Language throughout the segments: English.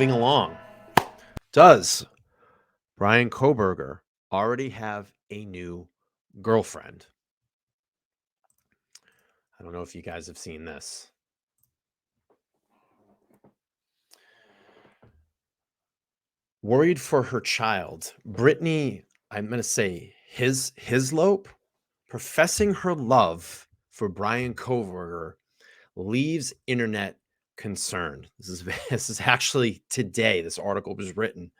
moving along. Does Bryan Kohberger already have a new girlfriend? I don't know if you guys have seen this. Worried for her child, Brittney, I'm going to say Hislope, professing her love for Bryan Kohberger, leaves internet concerned. This is actually today. This article was written.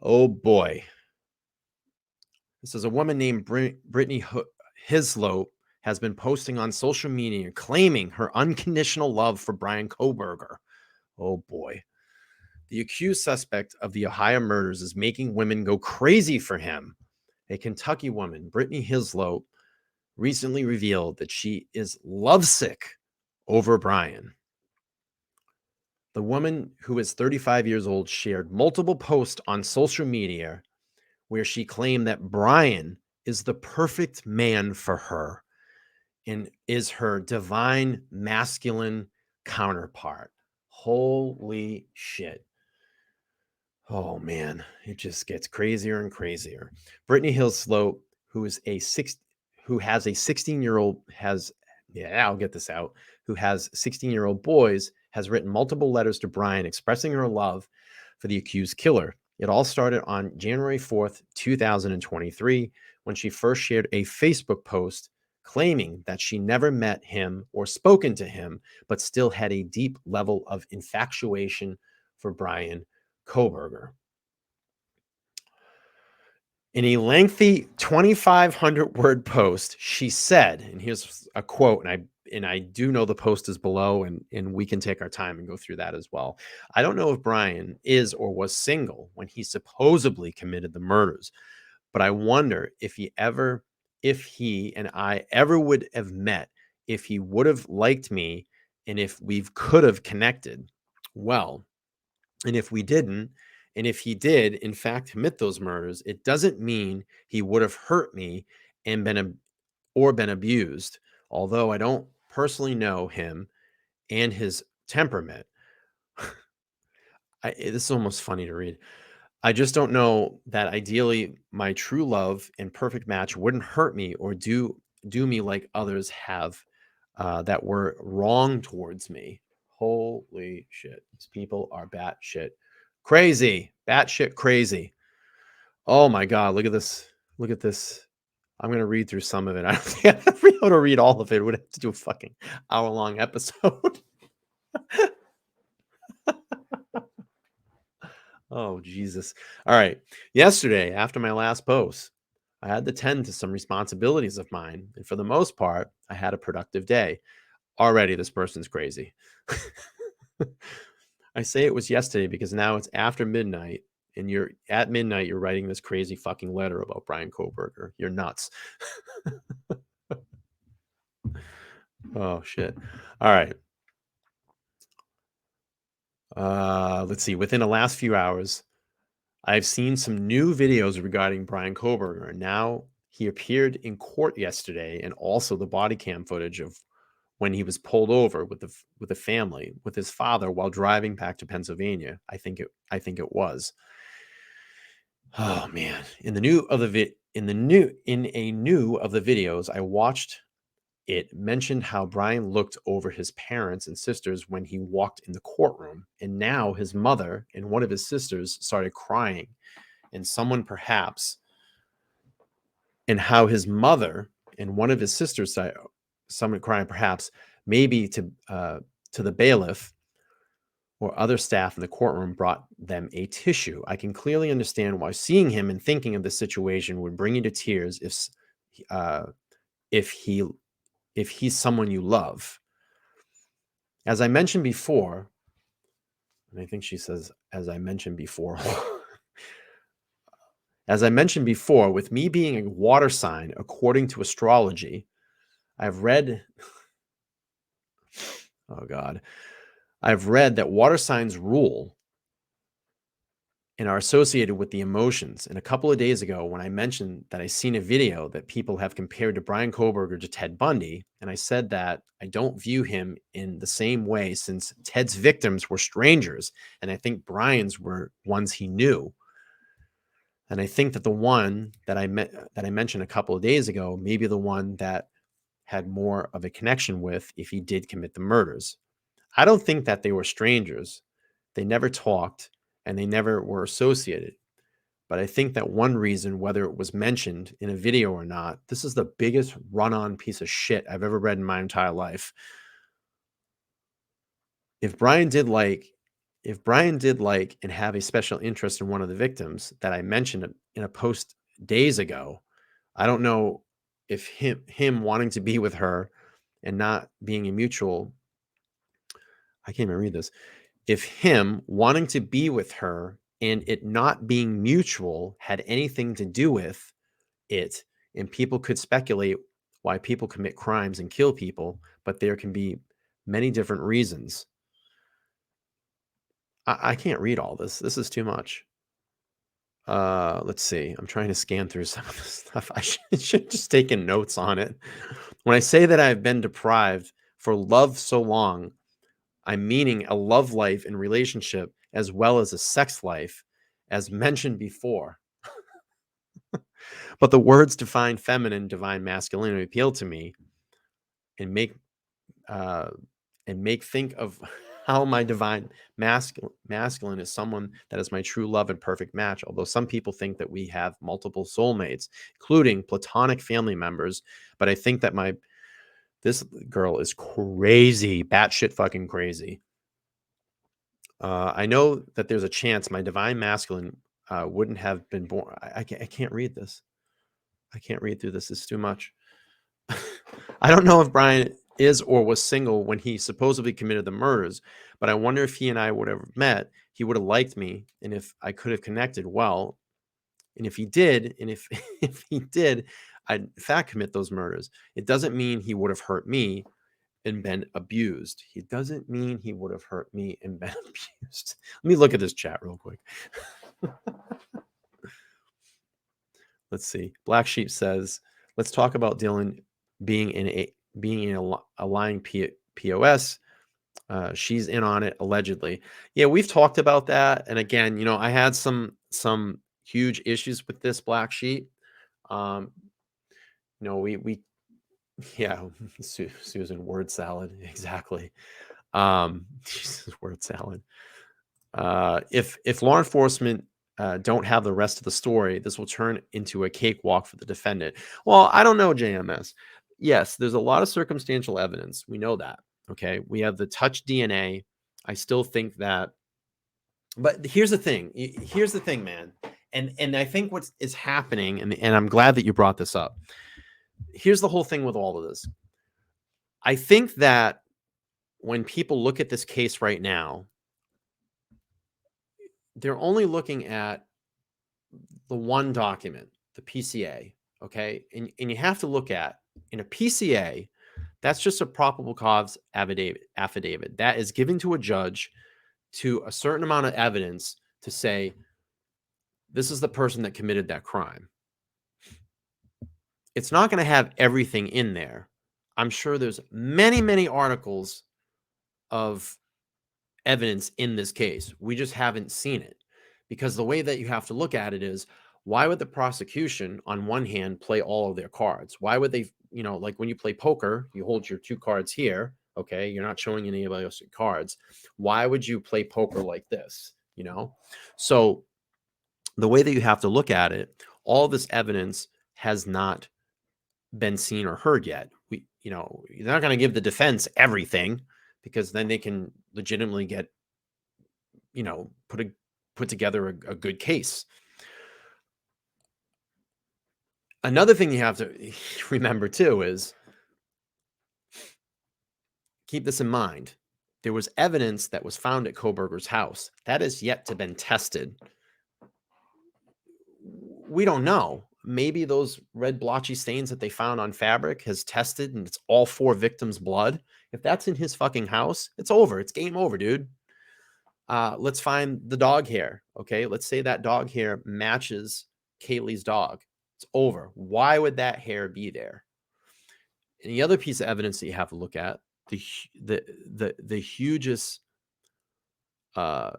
Oh boy. This is a woman named Brittney Hislope has been posting on social media claiming her unconditional love for Bryan Kohberger. Oh boy. The accused suspect of the Ohio murders is making women go crazy for him. A Kentucky woman, Brittney Hislope, recently revealed that she is lovesick over Bryan. The woman, who is 35 years old, shared multiple posts on social media where she claimed that Bryan is the perfect man for her and is her divine masculine counterpart. Holy shit. Oh man, it just gets crazier and crazier. Brittney Hislope, who has a 16-year-old I'll get this out, who has 16-year-old boys, has written multiple letters to Bryan expressing her love for the accused killer. It all started on January 4th, 2023, when she first shared a Facebook post claiming that she never met him or spoken to him, but still had a deep level of infatuation for Bryan Kohberger. In a lengthy 2,500 word post, she said, and here's a quote, and I do know the post is below, and we can take our time and go through that as well. I don't know if Bryan is or was single when he supposedly committed the murders, but I wonder if he and I ever would have met, if he would have liked me, and if we could have connected well. And if we didn't, and if he did, in fact, commit those murders, it doesn't mean he would have hurt me and been abused. Although I don't personally know him and his temperament. This is almost funny to read. I just don't know that ideally my true love and perfect match wouldn't hurt me or do me like others have that were wrong towards me. Holy shit. These people are batshit crazy. Batshit crazy. Oh my God. Look at this. Look at this. I'm going to read through some of it. I don't think I'd be able to read all of it. We'd have to do a fucking hour-long episode. Oh, Jesus. All right. Yesterday, after my last post, I had to tend to some responsibilities of mine. And for the most part, I had a productive day. Already, this person's crazy. I say it was yesterday because now it's after midnight, and you're at midnight, you're writing this crazy fucking letter about Bryan Kohberger. You're nuts. Oh, shit. All right. Let's see. Within the last few hours, I've seen some new videos regarding Bryan Kohberger. Now, he appeared in court yesterday, and also the body cam footage of when he was pulled over with the family, with his father, while driving back to Pennsylvania. I think it was. Oh man! In a new of the videos I watched, it mentioned how Bryan looked over his parents and sisters when he walked in the courtroom, and now his mother and one of his sisters started crying, and how his mother and one of his sisters started someone crying, perhaps maybe to the bailiff or other staff in the courtroom brought them a tissue. I can clearly understand why seeing him and thinking of the situation would bring you to tears if he's someone you love. As I mentioned before, and I think she says, as I mentioned before, as I mentioned before, with me being a water sign, according to astrology, I've read that water signs rule and are associated with the emotions. And a couple of days ago, when I mentioned that I seen a video that people have compared to Bryan Kohberger to Ted Bundy, and I said that I don't view him in the same way since Ted's victims were strangers, and I think Bryan's were ones he knew. And I think that the one that I mentioned a couple of days ago may be the one that had more of a connection with if he did commit the murders. I don't think that they were strangers. They never talked and they never were associated. But I think that one reason, whether it was mentioned in a video or not, this is the biggest run-on piece of shit I've ever read in my entire life. If Bryan did like and have a special interest in one of the victims that I mentioned in a post days ago, I don't know if him wanting to be with her and not being a mutual, I can't even read this. If him wanting to be with her and it not being mutual had anything to do with it, and people could speculate why people commit crimes and kill people, but there can be many different reasons. I can't read all this. This is too much. Let's see. I'm trying to scan through some of this stuff. I should just taken notes on it. When I say that I've been deprived for love so long, I'm meaning a love life and relationship as well as a sex life, as mentioned before. But the words divine feminine, divine masculine appeal to me and make think of how my divine masculine is someone that is my true love and perfect match. Although some people think that we have multiple soulmates, including platonic family members. But I think that this girl is crazy, batshit fucking crazy. I know that there's a chance my divine masculine wouldn't have been born. I can't read this. I can't read through this. It's too much. I don't know if Bryan is or was single when he supposedly committed the murders, but I wonder if he and I would have met, he would have liked me, and if I could have connected well. And if he did, and if if he did, I'd in fact commit those murders. It doesn't mean he would have hurt me and been abused. He doesn't mean he would have hurt me and been abused. Let me look at this chat real quick. Let's see. Black Sheep says, let's talk about Dylan being in a lying POS. She's in on it allegedly. Yeah, we've talked about that. And again, I had some huge issues with this, Black Sheep. We yeah, Susan, word salad, exactly. Jesus, word salad. If law enforcement don't have the rest of the story, this will turn into a cakewalk for the defendant. Well, I don't know, JMS. Yes, there's a lot of circumstantial evidence. We know that. Okay. We have the touch DNA. I still think that. But here's the thing. Here's the thing, man. And I think what is happening, and I'm glad that you brought this up. Here's the whole thing with all of this. I think that when people look at this case right now, they're only looking at the one document, the PCA, okay? And you have to look at, in a PCA, that's just a probable cause affidavit that is given to a judge to a certain amount of evidence to say, this is the person that committed that crime. It's not going to have everything in there. I'm sure there's many, many articles of evidence in this case. We just haven't seen it, because the way that you have to look at it is, why would the prosecution on one hand play all of their cards? Why would they, like when you play poker, you hold your two cards here. Okay. You're not showing anybody else your cards. Why would you play poker like this? So the way that you have to look at it, all this evidence has not been seen or heard yet. You're not going to give the defense everything, because then they can legitimately get, put together a good case. Another thing you have to remember too is, keep this in mind. There was evidence that was found at Kohberger's house that is yet to been tested. We don't know. Maybe those red blotchy stains that they found on fabric has tested and it's all 4 victims' blood. If that's in his fucking house, it's over. It's game over, dude. Let's find the dog hair. Okay, let's say that dog hair matches Kaylee's dog. It's over. Why would that hair be there? And the other piece of evidence that you have to look at, the hugest uh,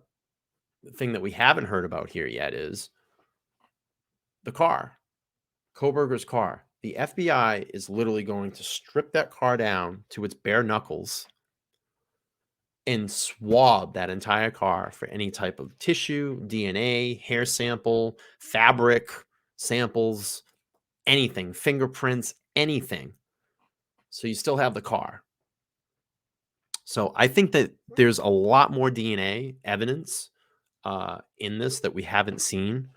thing that we haven't heard about here yet is the car, Kohberger's car. The FBI is literally going to strip that car down to its bare knuckles and swab that entire car for any type of tissue, DNA, hair sample, fabric samples, anything, fingerprints, anything. So you still have the car. So I think that there's a lot more DNA evidence in this that we haven't seen,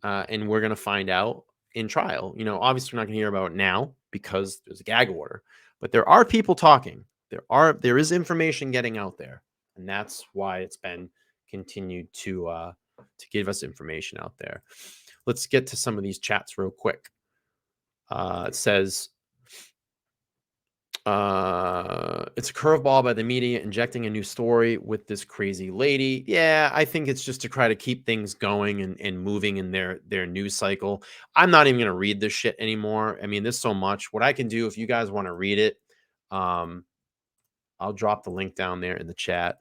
and we're going to find out in trial. Obviously, we're not going to hear about it now because there's a gag order, but there are people talking. There is information getting out there, and that's why it's been continued to give us information out there. Let's get to some of these chats real quick. It says, it's a curveball by the media injecting a new story with this crazy lady. Yeah, I think it's just to try to keep things going and moving in their news cycle. I'm not even going to read this shit anymore. I mean, there's so much. What I can do, if you guys want to read it, I'll drop the link down there in the chat.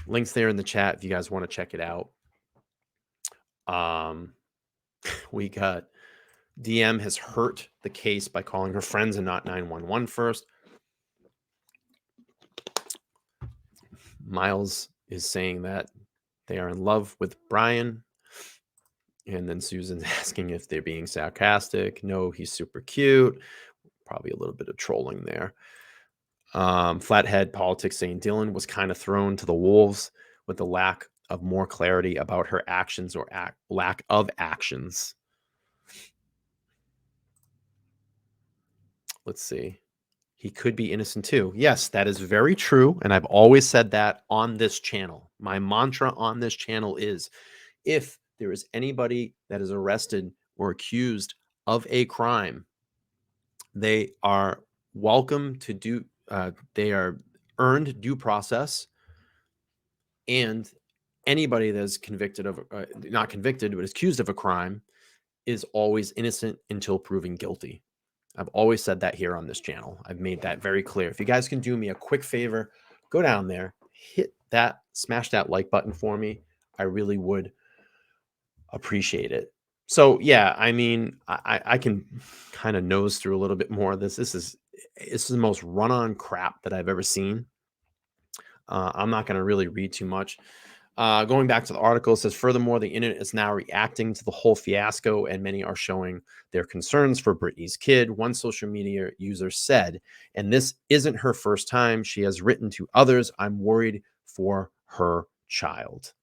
Links there in the chat if you guys want to check it out. We got DM has hurt the case by calling her friends and not 911 first. Miles is saying that they are in love with Bryan. And then Susan's asking if they're being sarcastic. No, he's super cute. Probably a little bit of trolling there. Flathead Politics saying Dylan was kind of thrown to the wolves with the lack of more clarity about her actions or lack of actions. Let's see. He could be innocent too. Yes, that is very true. And I've always said that on this channel. My mantra on this channel is if there is anybody that is arrested or accused of a crime, they are welcome to do, they are earned due process. And anybody that is convicted of, not convicted, but accused of a crime is always innocent until proven guilty. I've always said that here on this channel. I've made that very clear. If you guys can do me a quick favor, go down there, hit that, smash that like button for me. I really would appreciate it. So yeah, I mean, I can kind of nose through a little bit more of this. This is the most run-on crap that I've ever seen. I'm not going to really read too much. Going back to the article, it says, furthermore, the internet is now reacting to the whole fiasco, and many are showing their concerns for Brittney's kid. One social media user said, and this isn't her first time. She has written to others. I'm worried for her child.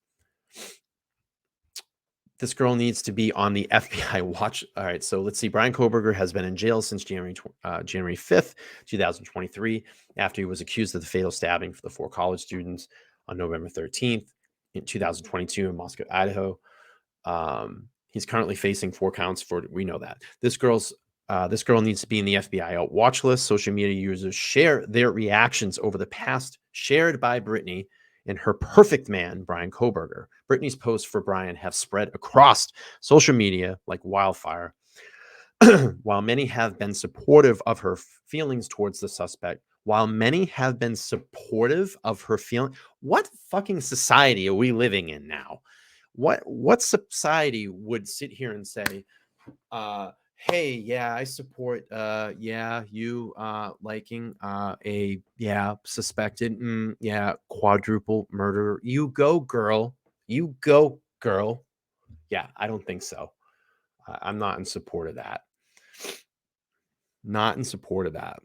This girl needs to be on the FBI watch. All right, so let's see. Bryan Kohberger has been in jail since January 5th, 2023, after he was accused of the fatal stabbing for the 4 college students on November 13th. In 2022 in Moscow, Idaho. He's currently facing 4 counts for, we know that. This girl needs to be in the FBI watch list. Social media users share their reactions over the past shared by Brittney and her perfect man, Bryan Kohberger. Brittney's posts for Bryan have spread across social media like wildfire. While many have been supportive of her feelings towards the suspect, what fucking society are we living in now? What society would sit here and say, hey, yeah, I support, you liking a suspected, quadruple murder. You go, girl. You go, girl. Yeah, I don't think so. I'm not in support of that. Not in support of that.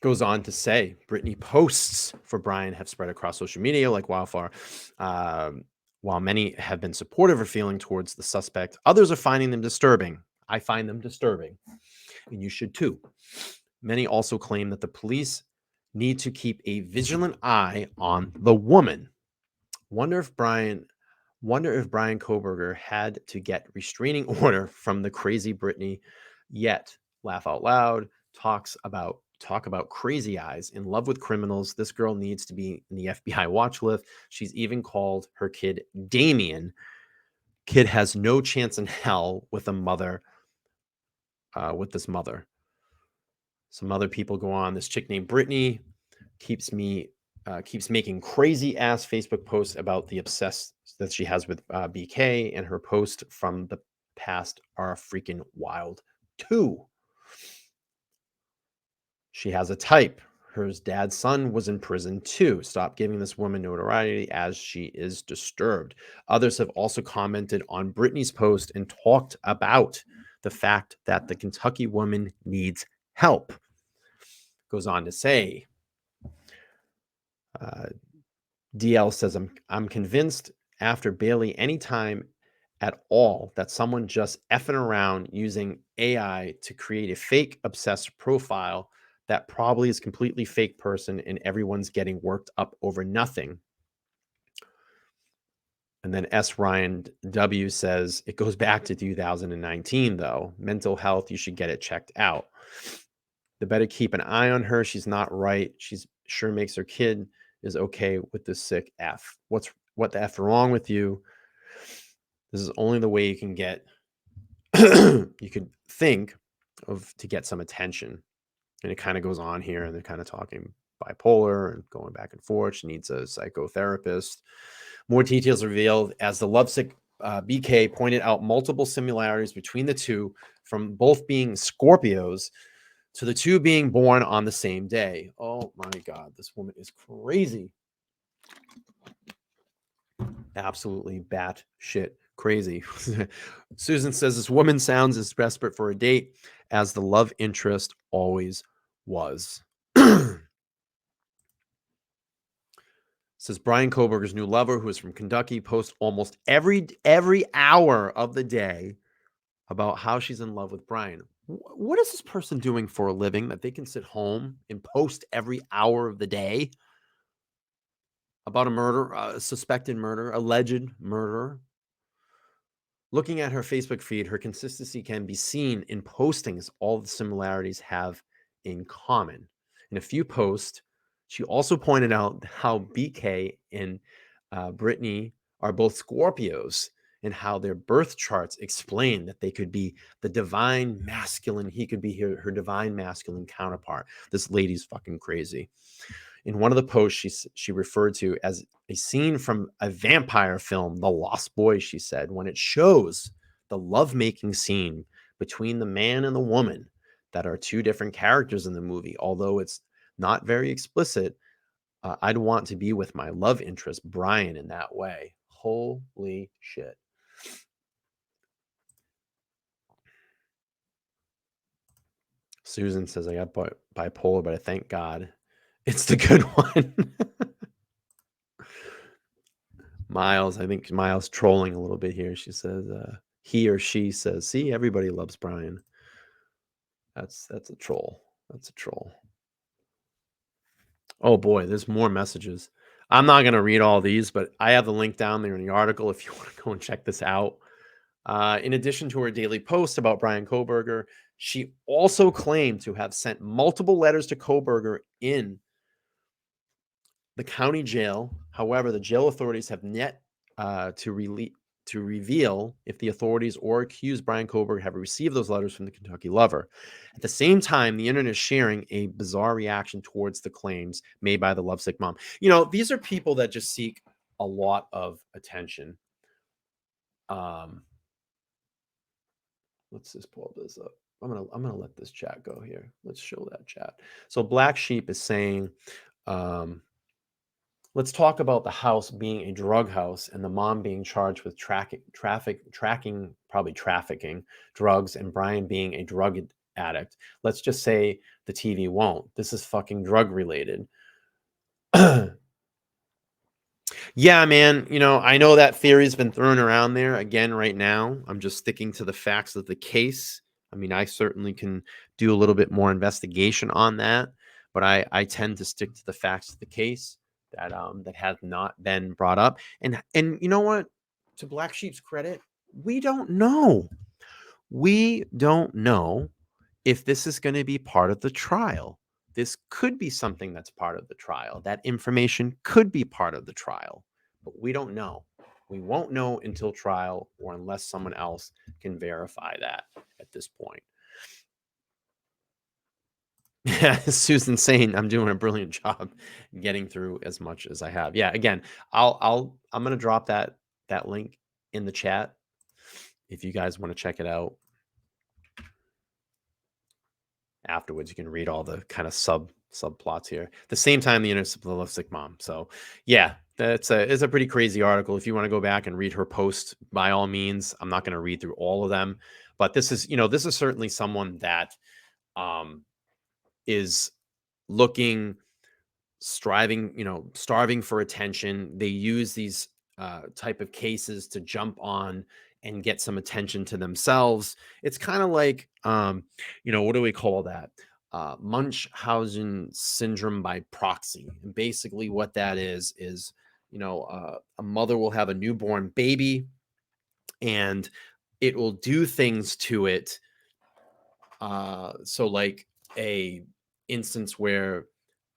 Goes on to say, Brittney posts for Bryan have spread across social media like wildfire. While many have been supportive or feeling towards the suspect, others are finding them disturbing. I find them disturbing, and you should too. Many also claim that the police need to keep a vigilant eye on the woman. Wonder if Bryan Kohberger had to get restraining order from the crazy Brittney, yet laugh out loud, talk about crazy eyes, in love with criminals. This girl needs to be in the FBI watch list. She's even called her kid Damien. Kid has no chance in hell with a mother, with this mother. Some other people go on. This chick named Brittney keeps making crazy ass Facebook posts about the obsessed that she has with BK, and her posts from the past are freaking wild too. She has a type. Her dad's son was in prison too. Stop giving this woman notoriety, as she is disturbed. Others have also commented on Brittney's post and talked about the fact that the Kentucky woman needs help. Goes on to say, DL says, I'm convinced after barely any time at all that someone just effing around using AI to create a fake obsessed profile that probably is completely fake person, and everyone's getting worked up over nothing. And then S. Ryan W says, it goes back to 2019 though. Mental health, you should get it checked out. They better keep an eye on her. She's not right. She's sure makes her kid is okay with this sick F. What the F wrong with you? This is only the way you can get, you could think of to get some attention. And it kind of goes on here, and they're kind of talking bipolar and going back and forth. She needs a psychotherapist. More details revealed as the lovesick BK pointed out multiple similarities between the two, from both being Scorpios to the two being born on the same day. Oh my God, this woman is crazy. Absolutely batshit crazy. Susan says this woman sounds as desperate for a date as the love interest always was. Says Bryan Kohberger's new lover, who is from Kentucky, posts almost every hour of the day about how she's in love with Bryan. What is this person doing for a living that they can sit home and post every hour of the day about a murder, a suspected murder, alleged murder? Looking at her Facebook feed, her consistency can be seen in postings all the similarities have in common. In a few posts, she also pointed out how BK and Brittney are both Scorpios, and how their birth charts explain that they could be the divine masculine. He could be her divine masculine counterpart. This lady's fucking crazy. In one of the posts, she referred to as a scene from a vampire film, The Lost Boys, she said, when it shows the lovemaking scene between the man and the woman that are two different characters in the movie. Although it's not very explicit, I'd want to be with my love interest, Bryan, in that way. Holy shit. Susan says, I got bipolar, but I thank God it's the good one. Miles, I think Miles trolling a little bit here. She says, he or she says, see, everybody loves Bryan. That's a troll. That's a troll. Oh boy, there's more messages. I'm not going to read all these, but I have the link down there in the article if you want to go and check this out. In addition to her daily post about Bryan Kohberger, she also claimed to have sent multiple letters to Kohberger in the county jail. However, the jail authorities have yet to reveal if the authorities or accused Bryan Kohberger have received those letters from the Kentucky lover. At the same time, the internet is sharing a bizarre reaction towards the claims made by the lovesick mom. You know, these are people that just seek a lot of attention. Let's just pull this up. I'm gonna let this chat go here. Let's show that chat. So Black Sheep is saying, let's talk about the house being a drug house and the mom being charged with tracking drugs, and Bryan being a drug addict. Let's just say the TV won't. This is fucking drug related. Yeah, man. You know, I know that theory's been thrown around there. Again, right now, I'm just sticking to the facts of the case. I mean, I certainly can do a little bit more investigation on that, but I tend to stick to the facts of the case that that have not been brought up. And you know what? To Black Sheep's credit, we don't know. We don't know if this is going to be part of the trial. This could be something that's part of the trial. That information could be part of the trial, but we don't know. We won't know until trial or unless someone else can verify that at this point. Yeah, Susan's saying I'm doing a brilliant job getting through as much as I have. Yeah, again, I'm gonna drop that link in the chat if you guys want to check it out. Afterwards, you can read all the kind of subplots here. At the same time, the innocence of the lovesick mom. So yeah, it's a pretty crazy article. If you want to go back and read her post, by all means. I'm not going to read through all of them, but this is certainly someone that is looking, striving, starving for attention. They use these type of cases to jump on and get some attention to themselves. It's kind of like, what do we call that? Munchausen syndrome by proxy. And basically what that is, a mother will have a newborn baby and it will do things to it. So like a instance where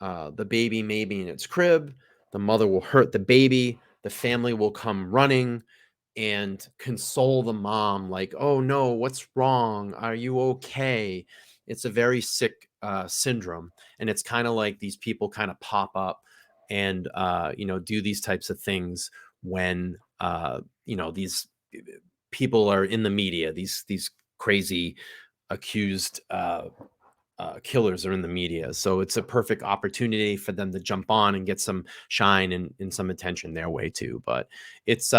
the baby may be in its crib, the mother will hurt the baby, the family will come running and console the mom like, oh no, what's wrong? Are you okay? It's a very sick syndrome. And it's kind of like these people kind of pop up and, do these types of things when, these people are in the media, these crazy accused killers are in the media. So it's a perfect opportunity for them to jump on and get some shine and some attention their way too. But it's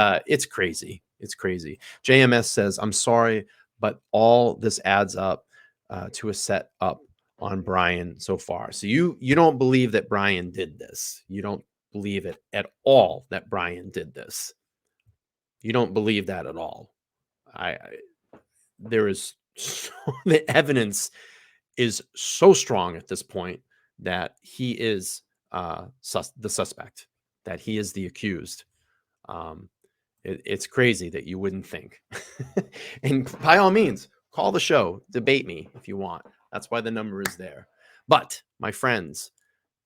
crazy. It's crazy. JMS says, I'm sorry, but all this adds up to a set up on Bryan so far. So you don't believe that Bryan did this. You don't believe it at all that Bryan did this. You don't believe that at all. There is the evidence is so strong at this point that he is the suspect, that he is the accused. It's crazy that you wouldn't think. And by all means, call the show, debate me if you want. That's why the number is there. But my friends,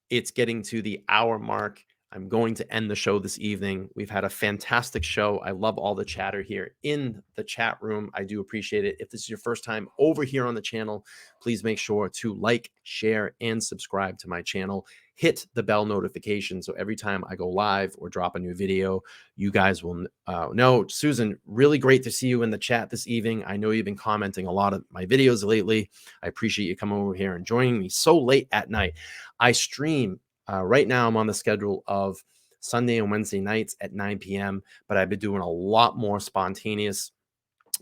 it's getting to the hour mark. I'm going to end the show this evening. We've had a fantastic show. I love all the chatter here in the chat room. I do appreciate it. If this is your first time over here on the channel, please make sure to like, share, and subscribe to my channel. Hit the bell notification so every time I go live or drop a new video, you guys will know. Susan, really great to see you in the chat this evening. I know you've been commenting a lot of my videos lately. I appreciate you coming over here and joining me so late at night. I stream right now. I'm on the schedule of Sunday and Wednesday nights at 9 p.m., but I've been doing a lot more spontaneous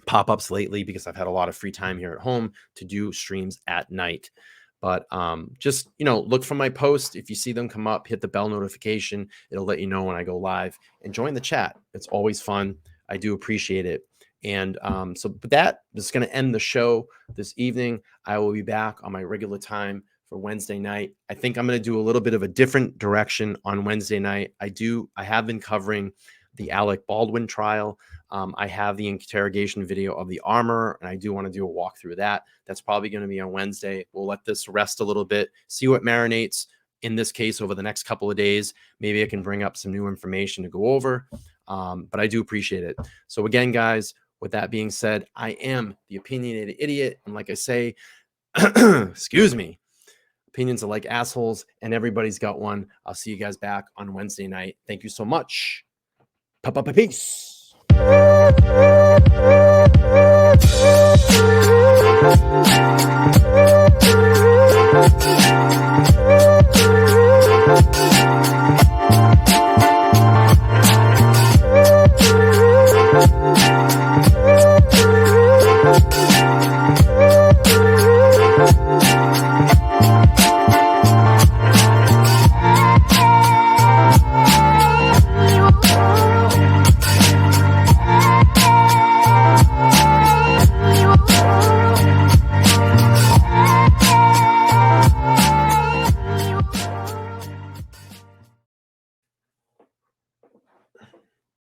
pop-ups lately because I've had a lot of free time here at home to do streams at night. But just, look for my post. If you see them come up, hit the bell notification. It'll let you know when I go live, and join the chat. It's always fun. I do appreciate it. And so that is going to end the show this evening. I will be back on my regular time for Wednesday night. I think I'm going to do a little bit of a different direction on Wednesday night. I have been covering the Alec Baldwin trial. I have the interrogation video of the armor, and I do want to do a walkthrough of that. That's probably going to be on Wednesday. We'll let this rest a little bit, see what marinates in this case over the next couple of days. Maybe I can bring up some new information to go over, but I do appreciate it. So again, guys, with that being said, I am the opinionated idiot. And like I say, excuse me, opinions are like assholes, and everybody's got one. I'll see you guys back on Wednesday night. Thank you so much. Peace.